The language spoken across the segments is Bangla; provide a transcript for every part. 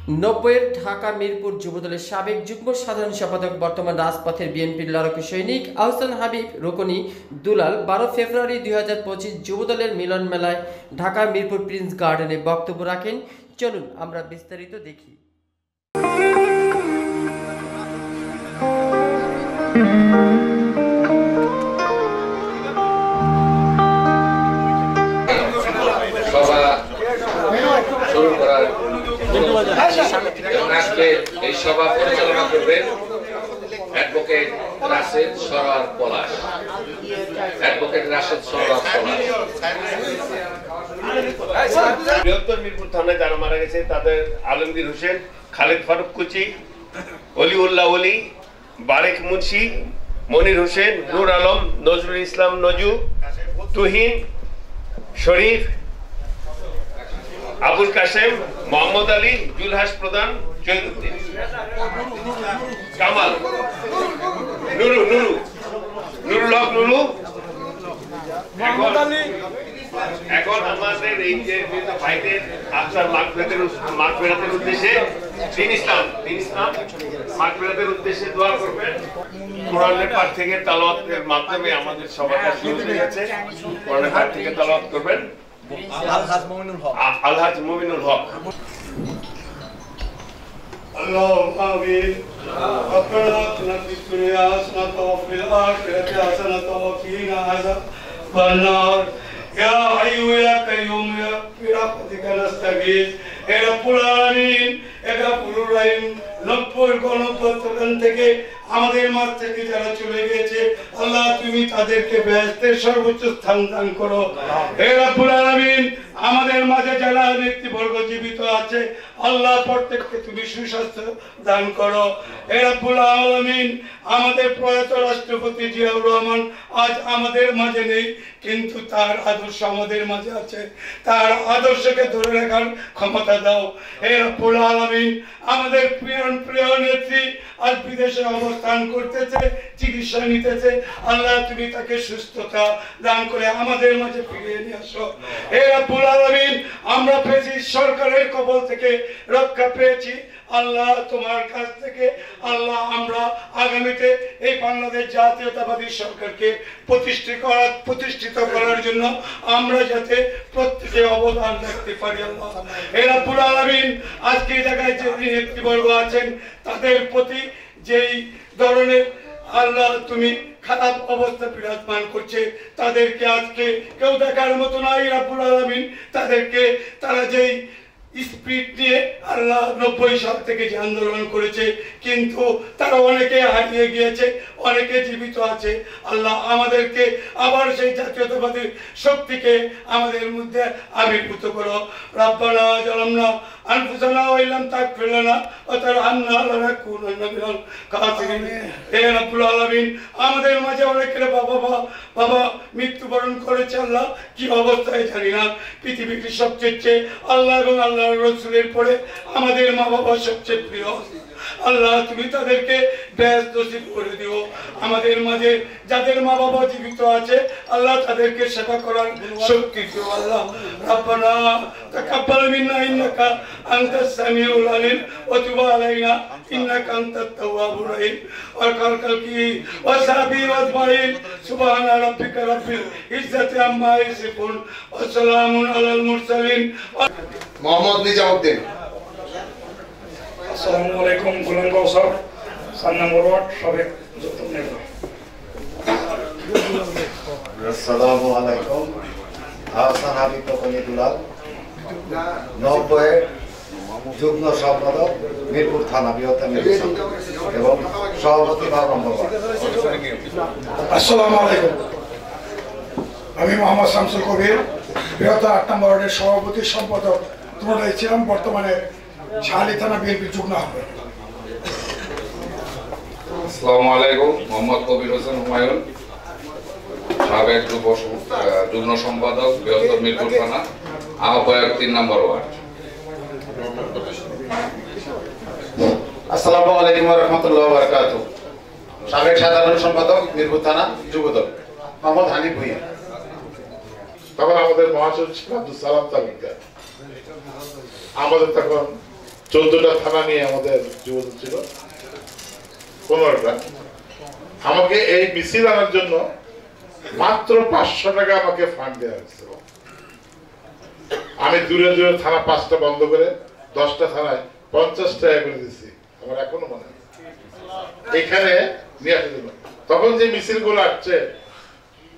90-এর ঢাকা মিরপুর যুবদলের সাবেক যুগ্ম সাধারণ সম্পাদক বর্তমান রাজপথের বিএনপির লড়াকু সৈনিক আহসান হাবিব রোকনি দুলাল 12 ফেব্রুয়ারি 2025 যুবদলের মিলন মেলায় ঢাকা মিরপুর প্রিন্স গার্ডেনে বক্তব্য রাখেন। চলুন আমরা বিস্তারিত দেখি। আজকে এই সভা পরিচালনা করবেন অ্যাডভোকেট রাশেদ সরওয়ার পলাশ। বৃহত্তর মিরপুর থানায় যারা মারা গেছে তাদের আলমগীর হোসেন, খালেদ ফারুক কুচি, অলিউল্লাহ অলি, বারেক মুন্সি, মনির হোসেন, নূর আলম, নজরুল ইসলাম নজু, তুহিন, শরীফ, আবুল কাসেম, মোহাম্মদ আলী, জুলহাস প্রধান, জয়নুদ্দিন, কামাল, নুরুল হক নুরু। এখন আমাদের এই যে ভাইদের আত্মার মাগফিরাতের উদ্দেশ্যে দিন ইসলাম মাগফিরাতের উদ্দেশ্যে দোয়া করবেন। কোরআনের পাঠ থেকে তেলাওয়াতের মাধ্যমে আমাদের সভাটা শুরু হয়ে গেছে। কোরআনের পাঠ থেকে তেলাওয়াত করবেন আলহাজ মুমিনুল হক। اللهم آمين. ربنا آتنا في الدنيا حسنة وفي الآخرة حسنة وقنا عذاب النار. يا حي يا قيوم برحمتك نستغيث. يا رب العالمين يا غفور رحيم। 90 গণপ্রজাতন্ত্র থেকে আমাদের মাঝ থেকে যারা চলে গেছে আল্লাহ তুমি তাদেরকে বেহেশতের সর্বোচ্চ স্থান দান করো। হে রব্বুল আলামিন আমাদের মাঝে যারা ব্যক্তিবর্গ জীবিত আছে আল্লাহ প্রত্যেককে তুমি সুস্বাস্থ্য দান করো। হে রব্বুল আলামিন আমাদের প্রয়াত রাষ্ট্রপতি জিয়াউর রহমান আজ আমাদের মাঝে নেই, কিন্তু তার আদর্শ আমাদের মাঝে আছে। তার আদর্শকে ধরে রাখার ক্ষমতা দাও। হে রব্বুল আলামিন আমাদের প্রিয় নেত্রী আজ বিদেশে অবস্থান করতেছে, চিকিৎসা নিতেছে, আল্লাহ তুমি তাকে সুস্থতা দান করে আমাদের মাঝে ফিরিয়ে নিয়ে আসো। হে রব্বুল আলামিন আমরা ফ্যাসিস্ট সরকারের কবল থেকে রক্ষা পেয়েছি আল্লাহ তোমার কাছ থেকে। আল্লাহ আমরা আগামীতে এই বাংলাদেশ জাতীয়তাবাদী সরকারকে প্রতিষ্ঠিত করার জন্য আমরা যাতে প্রত্যেকে অবদান রাখতে পারি আল্লাহ। হে রব্বুল আলামিন আজকে এই জায়গায় যে ব্যক্তিবর্গ আছেন তাদের প্রতি যেই ধরনের আল্লাহ তুমি খারাপ অবস্থা বিরাজমান করছে তাদেরকে আজকে কেউ দেখার মতো নাই রব্বুল আলামিন। তাদেরকে তারা যেই স্পিড নিয়ে আল্লাহ 90 সাল থেকে যে আন্দোলন করেছে কিন্তু তারা অনেকে হারিয়ে গিয়েছে, অনেকে জীবিত আছে। আল্লাহ আমাদেরকে আবার সেই জাতীয়তাবাদী শক্তিকে আমাদের মধ্যে আবির্ভূত করো। রব্বানা জালামনা আনফুসানা ওয়া ইল্লাম তাগফির লানা ওয়া তারহামনা লানাকুনান্না মিনাল খাসিরিন। হে রব্বুল আলামিন আমাদের মাঝে অনেকের বাবা মৃত্যুবরণ করেছে আল্লাহ, কি অবস্থায় জানি না। পৃথিবীর সবচেয়ে আল্লাহ এবং আল্লাহ রাসূলের পরে আমাদের মা বাবা সবচেয়ে প্রিয়। আল্লাহ তুমি তাদেরকে বেহেশত নসিব করে দিও। আমাদের মাঝে যাদের মা বাবা জীবিত আছে আল্লাহ তাদেরকে সেবা করার শক্তি দিও আল্লাহ। রব্বানা তাকাব্বাল মিন্না ইন্নাকা আনতাস সামিউল আলিম ওয়া তুব আলাইনা ইন্নাকা আনতাত তাওয়াবুর রহিম। ওয়া কালকি ওয়া সাবি ওয়া আজমাইন সুবহানা রাব্বিকা রাব্বিল ইজ্জাতি আম্মা ইয়াসিফুন ওয়া সালামুন আলাল মুরসালিন। মোহাম্মদ নিজামউদ্দিন। আসসালামু আলাইকুম। গোলাম কাউসার 4 নম্বর ওয়ার্ড সাবেক যুক্ত নেতা। আসসালামু আলাইকুম। আহসান হাবিব রোকনি দুলাল 90-এর যুগ্ম সম্পাদক মিরপুর থানা বৃহত্তর মিরপুর এবং সভাপতি 12 নম্বর ওয়ার্ড। আসসালামু আলাইকুম। আমি মোহাম্মদ শামসুল কবির বৃহত্তর 8 নম্বর ওয়ার্ডের সভাপতি সম্পাদক তোমরা ছিলাম, বর্তমানে শাহালি থানা বিএনপি যুগ্ম আহ্বায়ক। আসসালামু আলাইকুম। মোহাম্মদ কবির হোসেন হুমায়ুন, সাবেক যুগ্ম সম্পাদক বৃহত্তর মিরপুর থানা, আহ্বায়ক 3 নম্বর ওয়ার্ড। আসসালামু আলাইকুম ওয়া রাহমাতুল্লাহি ওয়া বারাকাতুহু, সাবেক সাধারণ সম্পাদক মিরপুর থানা যুবদল মোহাম্মদ হানিফ ভূঁইয়া। তখন আমাদের মহাসচিব আব্দুল সালাম তালুকদার, আমাদের তখন 14টা থানা নিয়ে আমাদের যুবদল ছিল, 15টা। আমাকে এই মিছিল আনার জন্য মাত্র 500 টাকা আমাকে ফান্ড দেওয়া হয়েছিল। আমি দূরে দূরে থানা 5টা বন্ধ করে 10টা থানায় 50 টাকা করে দিচ্ছি, আমার এখনো মনে আছে। এখানে নিয়ে আসার জন্য তখন যে মিছিল গুলো আসছে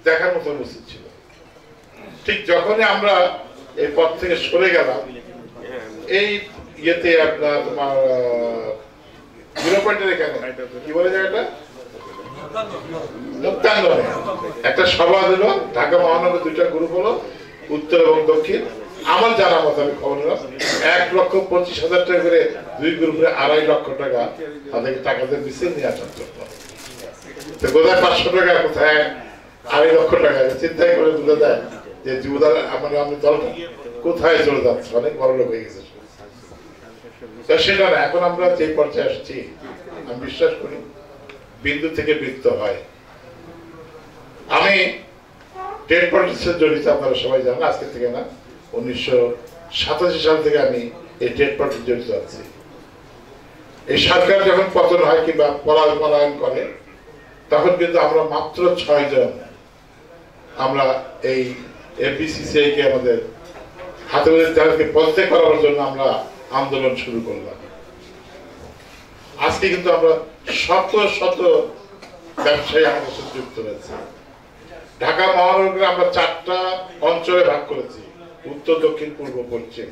দেখার মতো উচিত ছিল। ঠিক যখনই আমরা এই পথ থেকে সরে গেলাম, এই ইয়েতে আপনার তোমার 0 পয়েন্টের এখানে কি বলে জায়গাটা মুক্তাঙ্গনে একটা সভা দিল। ঢাকা মহানগর 2টা গ্রুপ হলো, উত্তর এবং দক্ষিণ। আমার জানা মতো আমি খবর নিলাম 1,25,000 টাকা করে 2 গ্রুপে 2.5 লক্ষ টাকা তাদেরকে টাকাদের মিছিল নিয়ে আসার জন্য। তো কোথায় 500 টাকা, কোথায় 2.5 লক্ষ টাকা, চিন্তাই করে বুঝে দেয় যে যুবদল আমাদের দলটা কোথায় চলে যাচ্ছে, অনেক বড় লোক হয়ে গেছে। সেটা না, এখন আমরা যে পর্যায়ে আসছি আমি বিশ্বাস করি বিন্দু থেকে বৃত্ত হয়। আমি ট্রেড পলিটিক্সে জড়িত, আপনারা সবাই জানেন, আজকে থেকে না, 1987 সাল থেকে আমি এই ট্রেড পলিটিক্স জড়িত আছি। এই সরকার যখন পতন হয় কিংবা পলায়ন করে, তখন কিন্তু আমরা মাত্র 6 জন আমরা এই এফবিসিসিআই কে আমাদের হাতে তাদেরকে পদত্যাগ করার জন্য আমরা আন্দোলন শুরু করলাম। আজকে কিন্তু আমরা শত শত ব্যবসায়ী আমাদের সাথে যুক্ত হয়েছে। ঢাকা মহানগরে আমরা 4টা অঞ্চলে ভাগ করেছি, উত্তর, দক্ষিণ, পূর্ব, পশ্চিম।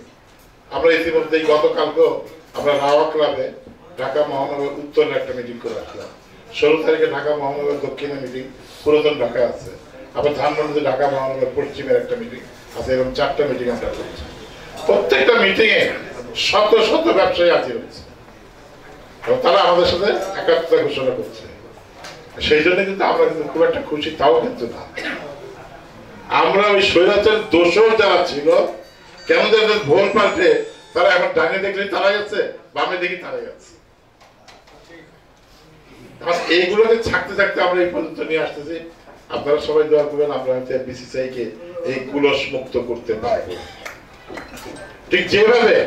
আমরা ইতিমধ্যে গতকালকেও আমরা রাওয়া ক্লাবে ঢাকা মহানগর উত্তরের একটা মিটিং করে রাখলাম। 16 তারিখে ঢাকা মহানগর দক্ষিণের মিটিং পুরাতন ঢাকা আছে, আবার ধানমন্ডিতে ঢাকা মহানগর পশ্চিমের একটা মিটিং আছে। এরকম 4টা মিটিং আমরা করছি। প্রত্যেকটা মিটিং এ শত শত ব্যবসায়ী হাজির হচ্ছে এবং তারা আমাদের সাথে একাত্মতা ঘোষণা করছে। সেই জন্য কিন্তু আমরা কিন্তু খুব একটা খুশি, তাও কিন্তু না। আমরা ওই স্বৈরাচার দোষর যারা ছিল, কেন যাদের ভোল পাল্টে তারা এখন ডানে দেখলেই তারা গেছে, বামে দেখি তারা গেছে। এইগুলোকে থাকতে থাকতে আমরা এই পর্যন্ত নিয়ে আসতেছি। আপনারা সবাই দোয়া করবেন, আমরা হয়তো বিসিসিআই কে এই কুলস মুক্ত করতে পারবো। ঠিক যেভাবে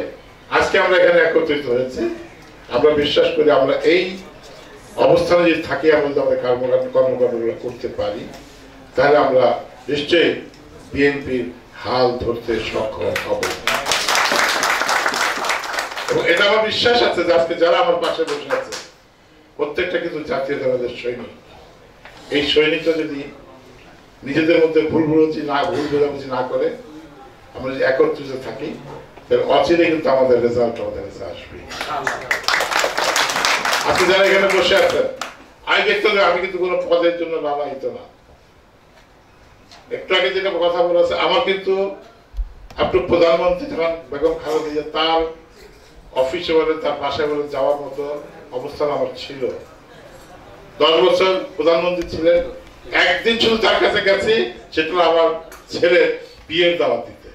আজকে আমরা এখানে একত্রিত হয়েছি, আমরা বিশ্বাস করি আমরা এই অবস্থানে যদি থাকি, আমরা যদি আমাদের কর্মকাণ্ডগুলো করতে পারি, তাহলে আমরা নিশ্চয়ই বিএনপির হাল ধরতে সক্ষম হব। এবং এটা আমার বিশ্বাস আছে যে আজকে যারা আমার পাশে বসে আছে প্রত্যেকটা কিন্তু জাতীয়তাবাদের সৈনিক। এই সৈনিকরা যদি নিজেদের মধ্যে ভুল বোঝাবুঝি না করে, আমরা যদি একত্রিত থাকি, তাহলে অচিরে কিন্তু আমাদের রেজাল্ট আমাদের কাছে আসবে। আপনি যারা এখানে বসে আছেন, আমি দেখতে হবে আমি কিন্তু কোনো পদের জন্য লালায়িত না। একটু আগে যেটা কথা বলেছে, আমার কিন্তু আপনার প্রধানমন্ত্রী যখন বেগম খালেদা জিয়া তার অফিসে বলে, তার বাসায় বলে যাওয়ার মতো অবস্থান আমার ছিল। 10 বছর প্রধানমন্ত্রী ছিলেন, একদিন শুধু তার কাছে গেছি, সেটা আমার ছেলের বিয়ের দাওয়াত দিতে।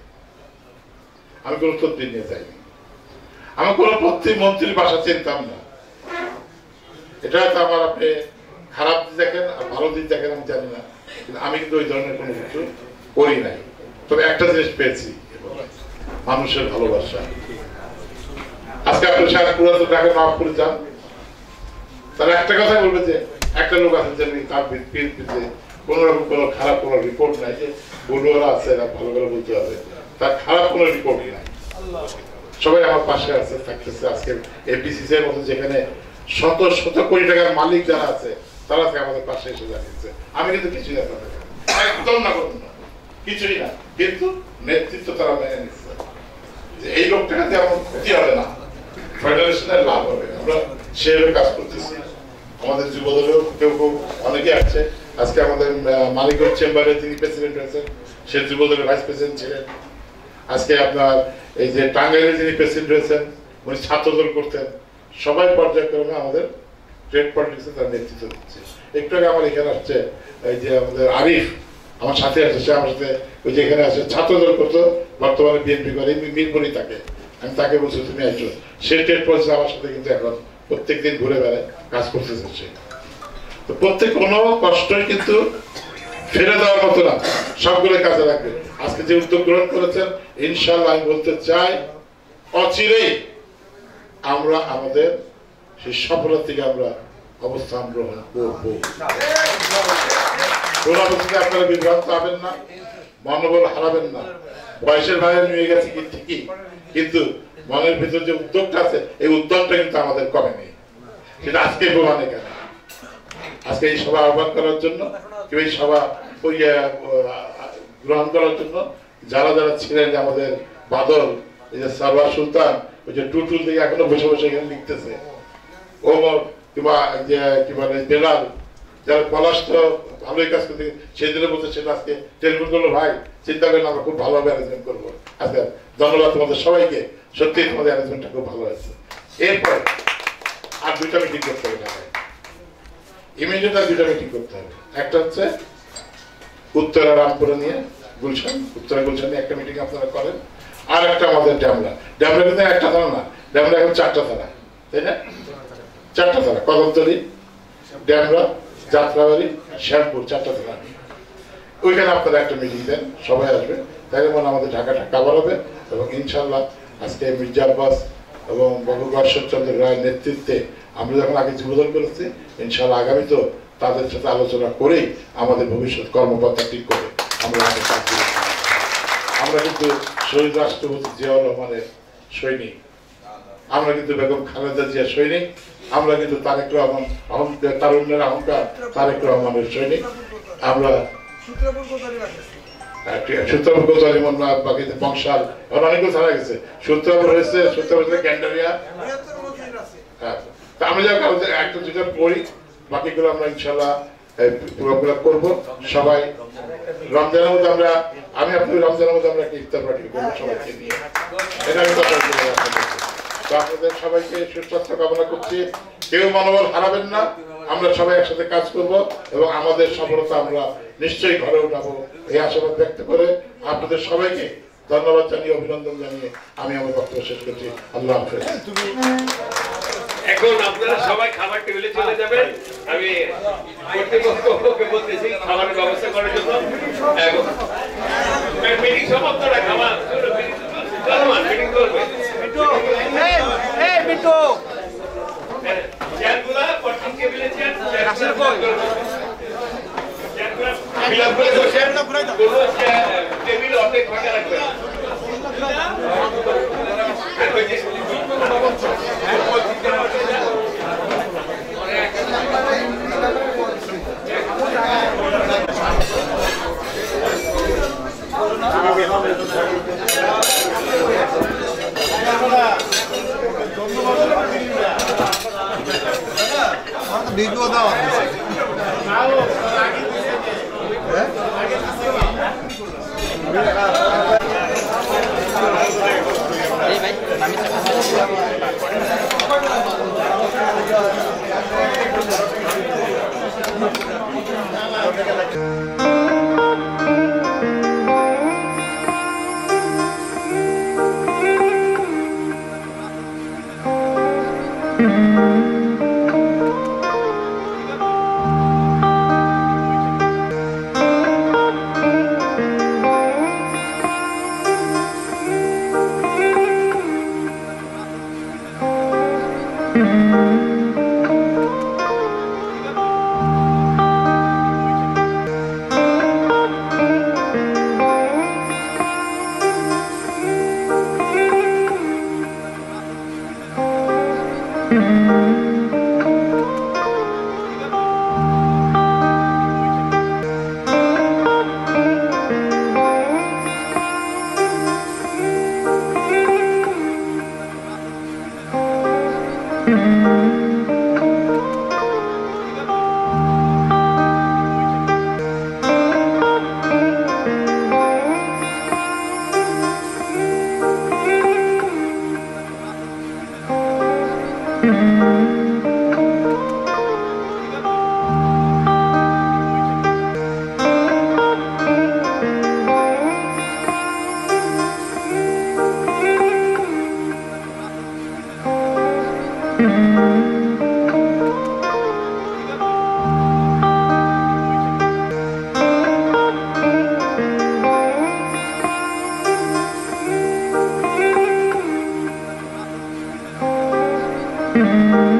আমি কোনো তদবির নিয়ে যাইনি, আমি কোনো মন্ত্রীর বাসা চিনতাম না। এটা হয়তো আমার আপনি খারাপ দিক দেখেন আর ভালো দিক দেখেন আমি জানি না, কিন্তু আমি কিন্তু ওই ধরনের কোনো কিছু করি নাই। তবে একটা জিনিস পেয়েছি, মানুষের ভালোবাসা। আজকে আপনি সারা পুরাতন ঢাকা নবাবপুরে যান, তারা একটা কথাই বলবে যে একটা লোক আছে যে তার বিএনপিতে কোন রকম কোনো খারাপ কোনো রিপোর্ট নাই, যে বলুয়ারা আছে না ভালো করে বলতে হবে, তার খারাপ কোনো রিপোর্ট নাই। সবাই আমার পাশে আছে, থাকতেছে। আজকে এফবিসিসি এর মতো যেখানে শত শত কোটি টাকার মালিক যারা আছে, তারা আজকে আমাদের পাশে এসে দাঁড়িয়েছে। আমি কিন্তু কিছুই না, একদম না, করুন না, কিছুই না, কিন্তু নেতৃত্ব তারা মেনে নিচ্ছে যে এই লোকটাকে দিয়ে আমার ক্ষতি হবে না, ফেডারেশনের লাভ হবে। আমরা সেভাবে কাজ করতেছি। আমাদের যুবদলেও কেউ কেউ অনেকে আছে। আজকে আমাদের মালিকগঞ্জ চেম্বারে যিনি প্রেসিডেন্ট হয়েছেন, সে যুবদলের ভাইস প্রেসিডেন্ট ছিলেন। আজকে আপনার এই যে টাঙ্গাইলে যিনি প্রেসিডেন্ট হয়েছেন, উনি ছাত্রদল করতেন। সবাই পর্যায়ক্রমে আমাদের ট্রেড পলিটিক্সে তার নেতৃত্ব দিচ্ছে। একটু আগে আমার এখানে আসছে এই যে আমাদের আরিফ, আমার সাথে আসছে, সে আমার সাথে ওই যে এখানে আসছে, ছাত্রদল করতো, বর্তমানে বিএনপি করে, মিরপুরি থাকে। আমি তাকে বলছি তুমি আসছো, সে ট্রেড পলিসি আমার সাথে কিন্তু এখন প্রত্যেকদিন ঘুরে বেড়ায় কাজ করতেছে। সে তো প্রত্যেক কোনো কষ্টই কিন্তু ফেলে দেওয়ার মতো না, সবগুলো কাজে লাগবে। আজকে যে উদ্যোগ গ্রহণ করেছেন, ইনশাআল্লাহ আমি বলতে চাই অচিরেই আমরা আমাদের সেই সফলতা থেকে আমরা অবস্থান গ্রহণ করবো। আপনারা বিভ্রান্ত হবেন না, মনোবল হারাবেন না। বয়সের ভাই নিয়ে গেছে ঠিকই, কিন্তু মনের ভিতর যে উদ্যোগটা আছে এই উদ্যোগটা কিন্তু আমাদের কমেনি। সেটা আজকে প্রমাণে কেন আজকে এই সভা আহ্বান করার জন্য, কেউ এই সভা গ্রহণ করার জন্য যারা যারা ছিলেন, আমাদের বাদল, এই যে সারওয়ার সুলতান, ওই যে টুটুল থেকে এখনো বসে বসে এখানে লিখতেছে, ওমর কিংবা যে কি বলে বেলাল, যারা পলাশ তো ভালোই কাজ করতে সেদিনে বলতে সেটা আজকে টেলিফোন করলো, ভাই চিন্তা করেন আমরা খুব ভালোভাবে অ্যারেঞ্জমেন্ট করবো। আজকে ধন্যবাদ তোমাদের সবাইকে, সত্যি তোমাদের অ্যারেঞ্জমেন্টটা খুব ভালো হয়েছে। এরপর আর দুইটা মিটিং করতে হবে, ইমিডিয়েট আর দুইটা মিটিং করতে হবে। একটা হচ্ছে উত্তরা রামপুরা নিয়ে গুলশান, উত্তরা গুলশান নিয়ে একটা মিটিং আপনারা করেন। আর একটা আমাদের ড্যামরা কিন্তু একটা থানা না, ড্যামরা এখন 4টা থানা, তাই না? 4টা থানা, কদমতলী, ড্যামরা, যাত্রাবাড়ি, শ্যামপুর, 4টা থানা। ওইখানে আপনারা একটা মিটিং দেন, সবাই আসবে, তাই মনে আমাদের ঢাকাটা কাভার হবে। এবং ইনশাল্লাহ আজকে মির্জা আব্বাস এবং বাবু ঈশ্বরচন্দ্র রায়ের নেতৃত্বে আমরা যখন আগে যুবদল করেছি, ইনশাল্লাহ আগামী তো তাদের সাথে আলোচনা করেই আমাদের ভবিষ্যৎ কর্মকর্তা ঠিক করে আমরা কিন্তু শহীদ রাষ্ট্রপতি জিয়াউর রহমানের সৈনিক, আমরা কিন্তু বেগম খালেদা জিয়া সৈনিক, আমরা কিন্তু তারেক রহমান তারুণ্যের অহংকার তারেক রহমানের সৈনিক। আমরা সূত্রপুর কোতোয়ালি বাকিতে বংশাল অনেকগুলো ছাড়া গেছে, সূত্রপুর হয়েছে, সূত্রপুর গ্যান্ডারিয়া। হ্যাঁ, আমরা যখন একটা দুটো পড়ি, বাকিগুলো আমরা ইনশাল্লাহ পুরোপুরা করবো। সবাই রমজানের মধ্যে আমি আপনাদের রমজানের মধ্যে আমরা একটা ইফতার পার্টি করবো সবাইকে নিয়ে, এটা আমি কথা বলতে। তো আপনাদের সবাইকে সুস্বাস্থ্য কামনা করছি, কেউ মনোবল হারাবেন না, আমরা সবাই একসাথে কাজ করব এবং আমাদের সফলতা আমরা নিশ্চয়ই ঘরে উঠাবো, এই আশাবাদ ব্যক্ত করে আপনাদের সবাইকে ধন্যবাদ জানিয়ে, অভিনন্দন জানিয়ে আমি আমার বক্তব্য শেষ করছি। আল্লাহ হাফেজ। এখন আপনারা সবাই খাবার টেবিলে চলে যাবেন, আমি কর্তৃপক্ষকে বলতেছি খাবারের ব্যবস্থা করার জন্য। মিটিং সমাপ্ত না, খাবার মিটিং করবে। চেয়ারগুলা কর্তৃক টেবিলে টেবিল অর্ধেক ফাঁকা রাখবেন। ভিডিও দাও Thank you.